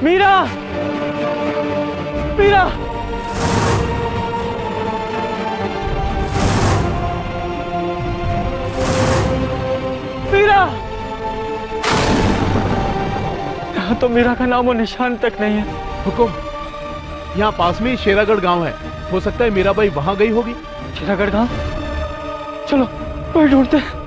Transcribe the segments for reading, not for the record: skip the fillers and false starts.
मीरा, मीरा, मीरा। यहाँ तो मीरा का नामो निशान तक नहीं है। हुकुम, यहाँ पास में ही शेरागढ़ गांव है, हो सकता है मीराबाई वहां गई होगी। शेरागढ़ गांव? चलो वही ढूंढते हैं।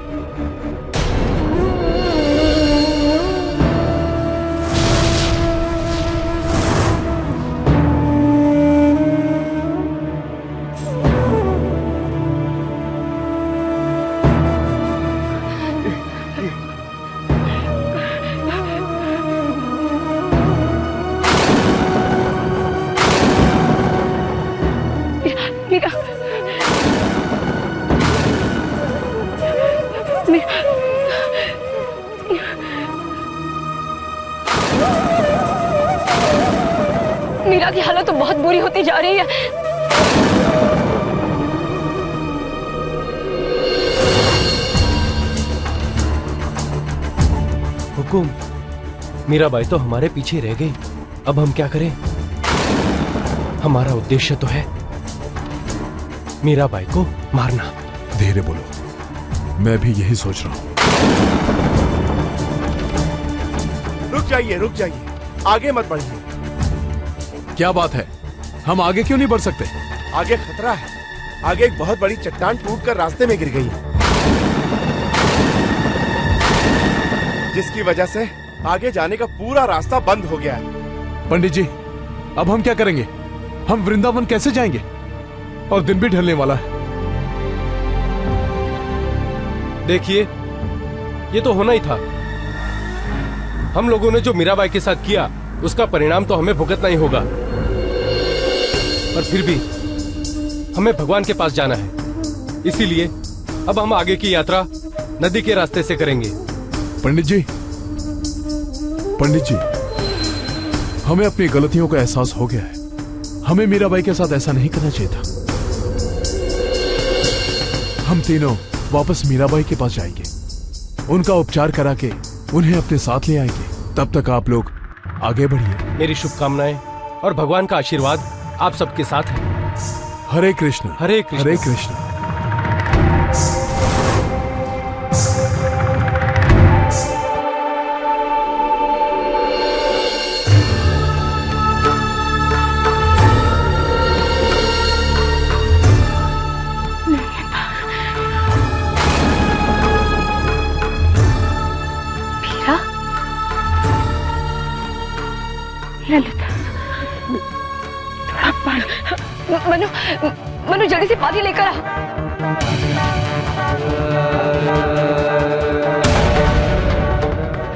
मीरा की हालत तो बहुत बुरी होती जा रही है। हुकुम, मीराबाई तो हमारे पीछे रह गई। अब हम क्या करें? हमारा उद्देश्य तो है मीराबाई को मारना। धीरे बोलो, मैं भी यही सोच रहा हूं। रुक जाइए, आगे मत बढ़िए। क्या बात है, हम आगे क्यों नहीं बढ़ सकते? आगे खतरा है। आगे एक बहुत बड़ी चट्टान टूटकर रास्ते में गिर गई है, जिसकी वजह से आगे जाने का पूरा रास्ता बंद हो गया है। पंडित जी, अब हम क्या करेंगे? हम वृंदावन कैसे जाएंगे? और दिन भी ढलने वाला है। देखिए, ये तो होना ही था। हम लोगों ने जो मीराबाई के साथ किया, उसका परिणाम तो हमें भुगतना ही होगा। पर फिर भी हमें भगवान के पास जाना है, इसीलिए अब हम आगे की यात्रा नदी के रास्ते से करेंगे। पंडित जी, हमें अपनी गलतियों का एहसास हो गया है। हमें मीराबाई के साथ ऐसा नहीं करना चाहिए था। हम तीनों वापस मीराबाई के पास जाएंगे, उनका उपचार करा के उन्हें अपने साथ ले आएंगे। तब तक आप लोग आगे बढ़िए। मेरी शुभकामनाएं और भगवान का आशीर्वाद आप सबके साथ है। हरे कृष्ण, हरे कृष्ण, हरे कृष्ण। मनु जल्दी से पानी लेकर आ।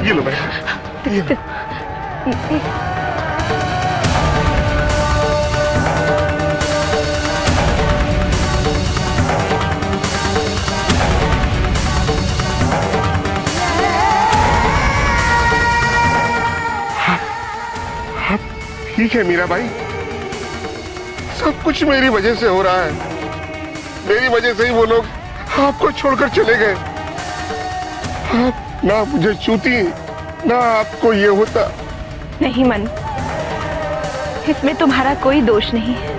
ये लो बेटा। ठीक है मीराबाई, सब कुछ मेरी वजह से हो रहा है। मेरी वजह से ही वो लोग आपको छोड़कर चले गए। आप ना मुझे छूती, ना आपको ये होता। नहीं मनु, इसमें तुम्हारा कोई दोष नहीं है।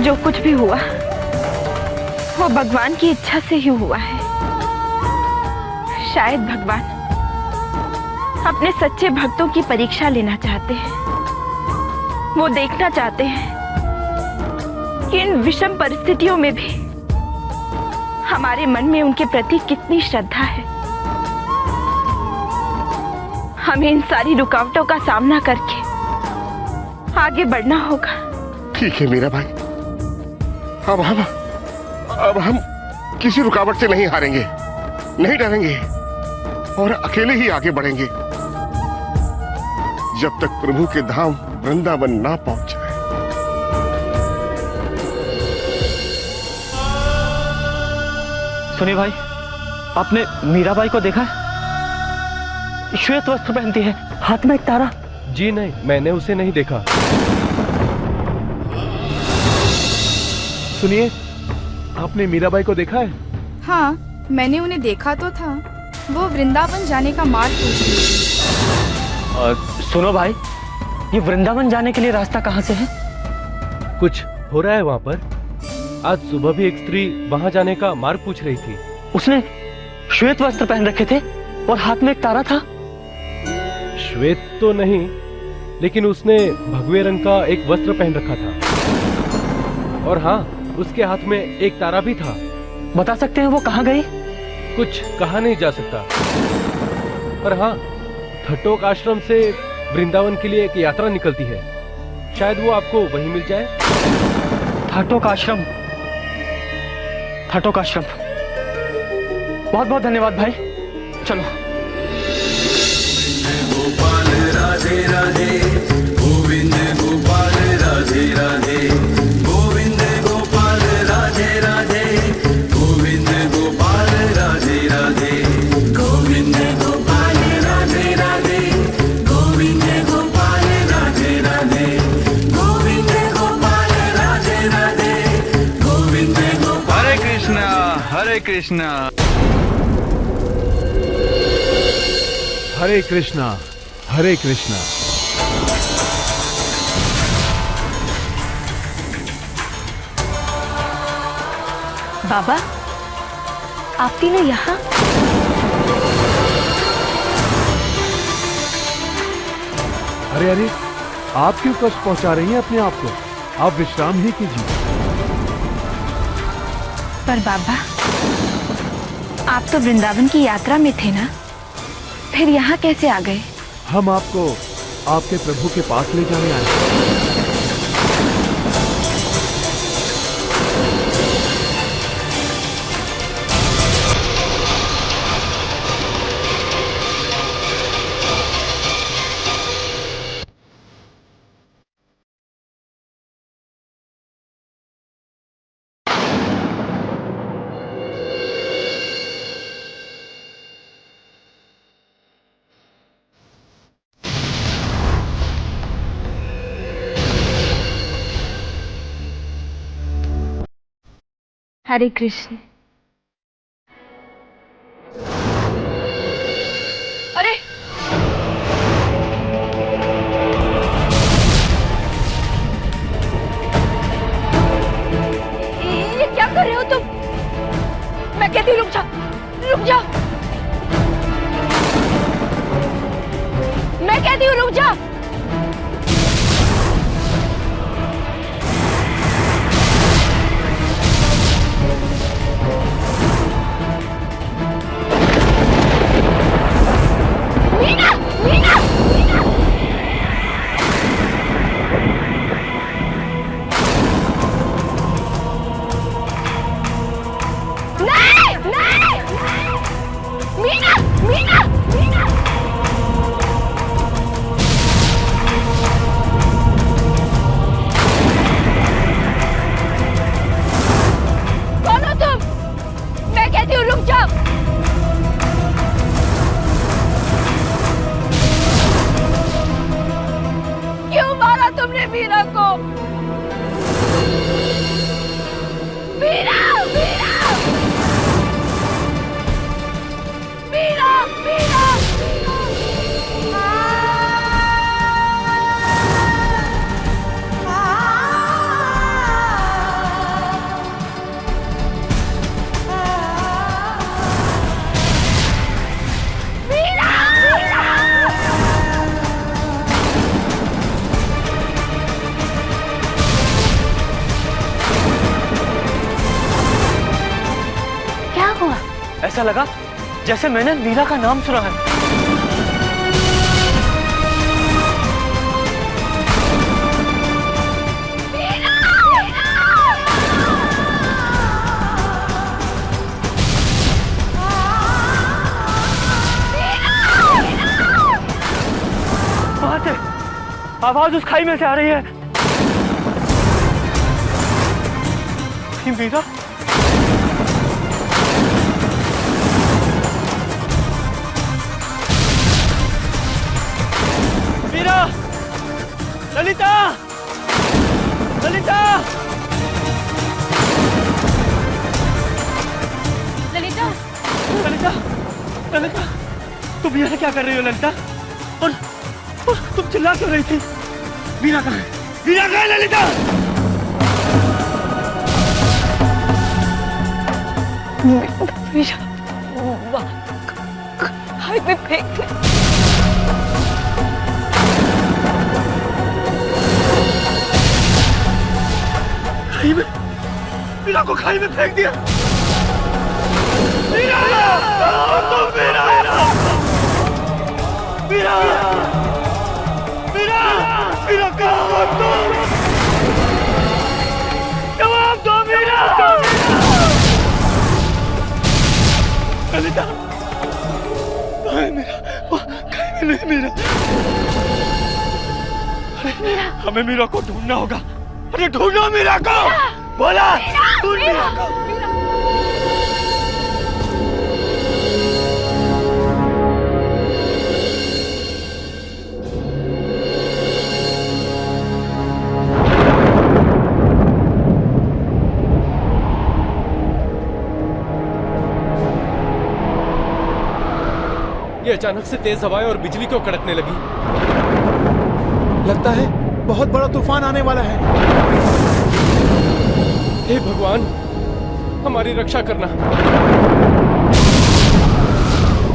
जो कुछ भी हुआ वो भगवान की इच्छा से ही हुआ है। शायद भगवान अपने सच्चे भक्तों की परीक्षा लेना चाहते हैं। वो देखना चाहते हैं कि इन विषम परिस्थितियों में भी हमारे मन में उनके प्रति कितनी श्रद्धा है। हमें इन सारी रुकावटों का सामना करके आगे बढ़ना होगा। ठीक है मीरा भाई, अब हम किसी रुकावट से नहीं हारेंगे, नहीं डरेंगे और अकेले ही आगे बढ़ेंगे जब तक प्रभु के धाम वृंदावन ना पहुंच जाए। सुनिए भाई, आपने मीराबाई को देखा? श्वेत वस्त्र पहनती है, हाथ में एक तारा। जी नहीं, मैंने उसे नहीं देखा। सुनिए, आपने मीराबाई को देखा है? हाँ, मैंने उन्हें देखा तो था। वो वृंदावन जाने का मार्ग पूछ रही थी। सुनो भाई, ये वृंदावन जाने के लिए रास्ता कहाँ से है? कुछ हो रहा है वहाँ पर। आज सुबह भी एक स्त्री वहाँ जाने का मार्ग पूछ रही थी। उसने श्वेत वस्त्र पहन रखे थे और हाथ में एक तारा था। श्वेत तो नहीं, लेकिन उसने भगवे रंग का एक वस्त्र पहन रखा था और हाँ, उसके हाथ में एक तारा भी था। बता सकते हैं वो कहाँ गई? कुछ कहा नहीं जा सकता, पर हाँ, थटोक आश्रम से वृंदावन के लिए एक यात्रा निकलती है। शायद वो आपको वहीं मिल जाए। थटोक आश्रम, थटोक आश्रम। बहुत बहुत धन्यवाद भाई, चलो। गोपाल राधे राधे, गोविंद गोपाल राधे राधे, गोविंद गोपाल राधे राधे, गोविंद गोपाल राधे राधे, गोविंद गोपाल राधे राधे, गोविंद गोपाल राधे राधे, गोविंद गोपाल राधे राधे, गोविंद गोपाल। हरे कृष्णा हरे कृष्णा हरे कृष्णा हरे कृष्णा। बाबा, आप तीनों यहाँ? अरे अरे, आप क्यों कष्ट पहुंचा रही हैं अपने आप को? आप विश्राम ही कीजिए। पर बाबा, आप तो वृंदावन की यात्रा में थे ना, फिर यहाँ कैसे आ गए? हम आपको आपके प्रभु के पास ले जाने आए हैं। हरे कृष्ण। अरे, ये क्या कर रहे हो तुम? मैं कहती हूँ रुक जा, रुक जा। मैं कहती हूँ रुक जा। ऐसा लगा जैसे मैंने मीरा का नाम सुना है। वहां से आवाज उस खाई में से आ रही है। मीरा, ललिता, ललिता, ललिता, ललिता, ललिता, तुम यहाँ क्या कर रही हो ललिता? तुम चिल्ला क्यों रही थी? मीरा कहाँ है? मीरा कहाँ है ललिता? मीरा खाई में फेंक दे। खाई में? मीरा को खाई में फेंक दिया? मीरा! तुम मीरा! मीरा! मीरा! मीरा कहाँ हो तुम? जवाब दो मीरा! ललिता! कहाँ है मीरा? कहीं में नहीं मीरा। अरे हमें मीरा को ढूंढना होगा। अरे ढूंढो मीरा को! बोला! ढूंढ मीरा को! ये अचानक से तेज हवाएं और बिजली क्यों कड़कने लगी? लगता है बहुत बड़ा तूफान आने वाला है। हे भगवान, हमारी रक्षा करना।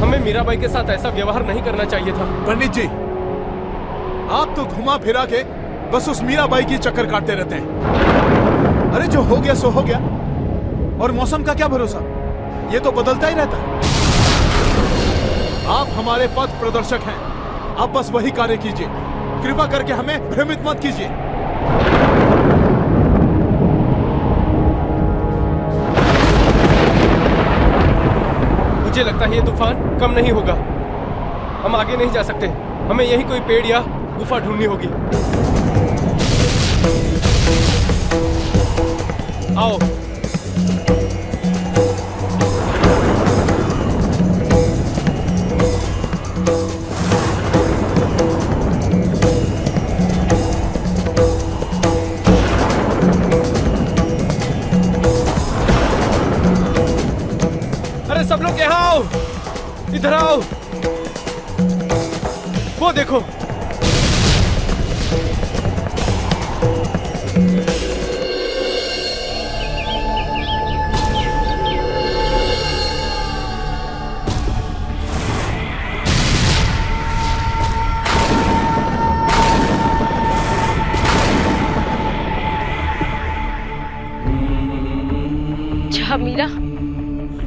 हमें मीराबाई के साथ ऐसा व्यवहार नहीं करना चाहिए था। पंडित जी, आप तो घुमा फिरा के बस उस मीराबाई की चक्कर काटते रहते हैं। अरे जो हो गया सो हो गया, और मौसम का क्या भरोसा, ये तो बदलता ही रहता है। आप हमारे पथ प्रदर्शक हैं, आप बस वही कार्य कीजिए। कृपा करके हमें भ्रमित मत कीजिए। मुझे लगता है ये तूफान कम नहीं होगा। हम आगे नहीं जा सकते। हमें यही कोई पेड़ या गुफा ढूंढनी होगी। आओ। सब लोग यहाँ आओ, इधर आओ। वो देखो, जहाँ मीरा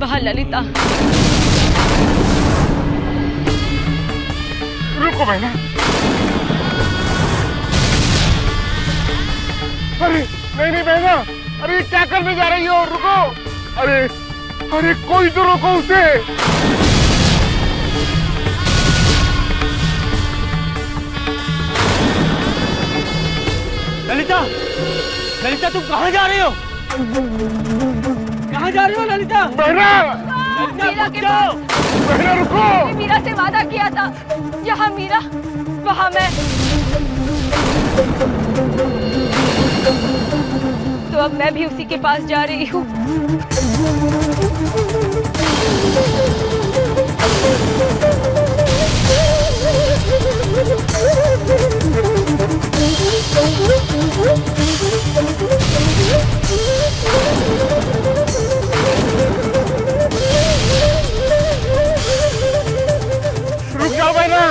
वहाँ ललिता। रुको बहना। अरे नहीं नहीं बहना, अरे क्या करने जा रही हो? रुको। अरे अरे कोई तो रोको उसे। ललिता! ललिता तुम कहाँ जा रही हो? कहाँ जा रही हो ललिता? बहना! मीरा के पास। बहना रुको। मीरा से वादा किया था, जहाँ मीरा वहाँ मैं। तो अब मैं भी उसी के पास जा रही हूँ। रुक जाओ बहना।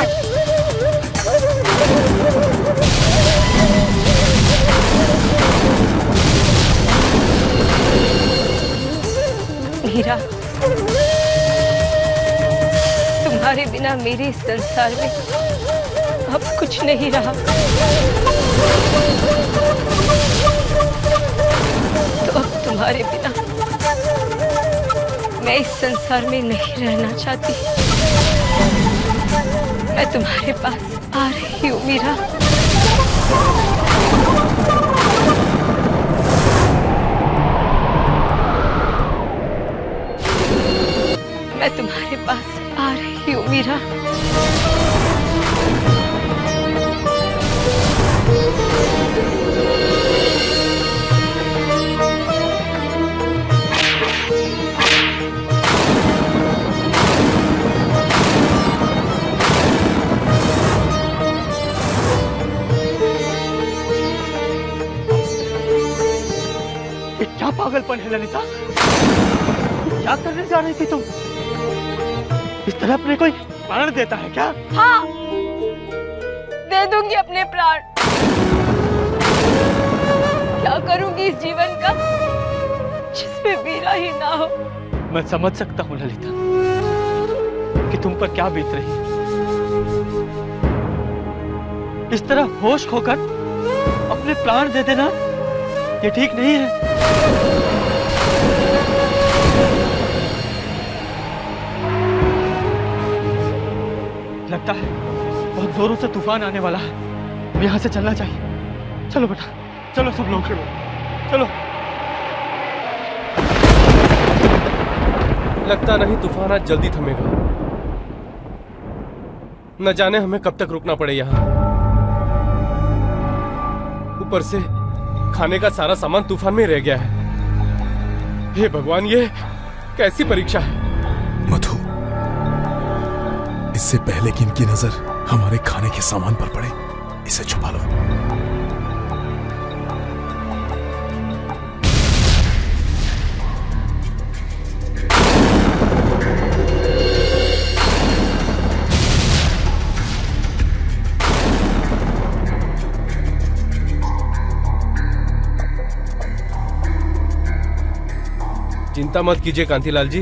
मीरा, तुम्हारे बिना मेरे इस संसार में अब कुछ नहीं रहा। तो अब तुम्हारे बिना मैं इस संसार में नहीं रहना चाहती। मैं तुम्हारे पास आ रही हूँ मीरा। मैं तुम्हारे पास आ रही हूँ मीरा। पागलपन है ललिता। क्या करने जा रही थी तुम? इस तरह अपने कोई प्राण देता है क्या? हाँ, दे दूंगी अपने प्राण। क्या करूंगी इस जीवन का जिसमें वीरा ही ना हो। मैं समझ सकता हूँ ललिता कि तुम पर क्या बीत रही है। इस तरह होश खोकर अपने प्राण दे देना ये ठीक नहीं है। लगता है बहुत जोरों से तूफान आने वाला है। अब यहाँ से चलना चाहिए। चलो बेटा, चलो सब लोग, चलो। लगता नहीं तूफान आज जल्दी थमेगा। न जाने हमें कब तक रुकना पड़े यहाँ। ऊपर से खाने का सारा सामान तूफान में रह गया है। हे भगवान, ये कैसी परीक्षा है। मधु, इससे पहले कि इनकी नजर हमारे खाने के सामान पर पड़े, इसे छुपा लो। चिंता मत कीजिए कांतिलाल जी,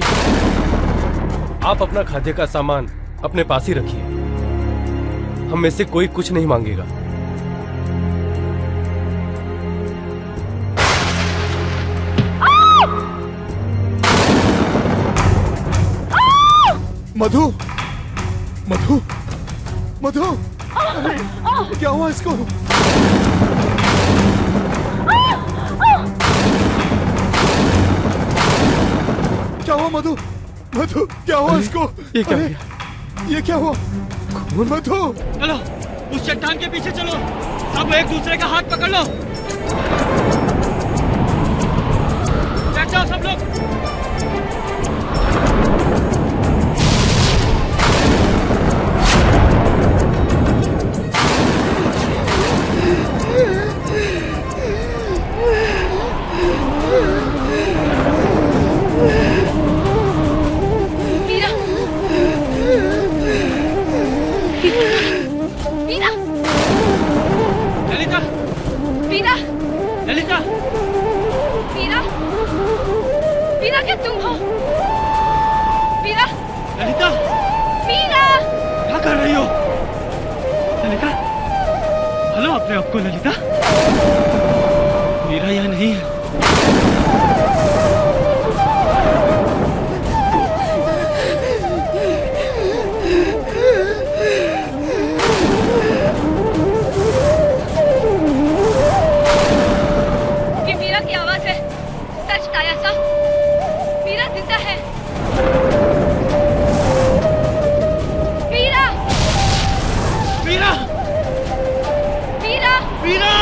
आप अपना खाद्य का सामान अपने पास ही रखिए। हम में से कोई कुछ नहीं मांगेगा। मधु, मधु, मधु, क्या हुआ इसको? क्या हुआ मधु? मधु, क्या हुआ इसको? ये क्या हुआ? ये क्या हुआ? मधु, चलो उस चट्टान के पीछे चलो। सब एक दूसरे का हाथ पकड़ लो। बैठ जाओ सब लोग। ललिता, वीरा, वीरा क्या तुम हो? वीरा, ललिता, वीरा, क्या कर रही हो? ललिता, हेलो अपने आप को ललिता। वीरा यहाँ नहीं है। वीरा जिंदा है। वीरा, वीरा, वीरा, वीरा,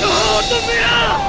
कहाँ हो तुम वीरा?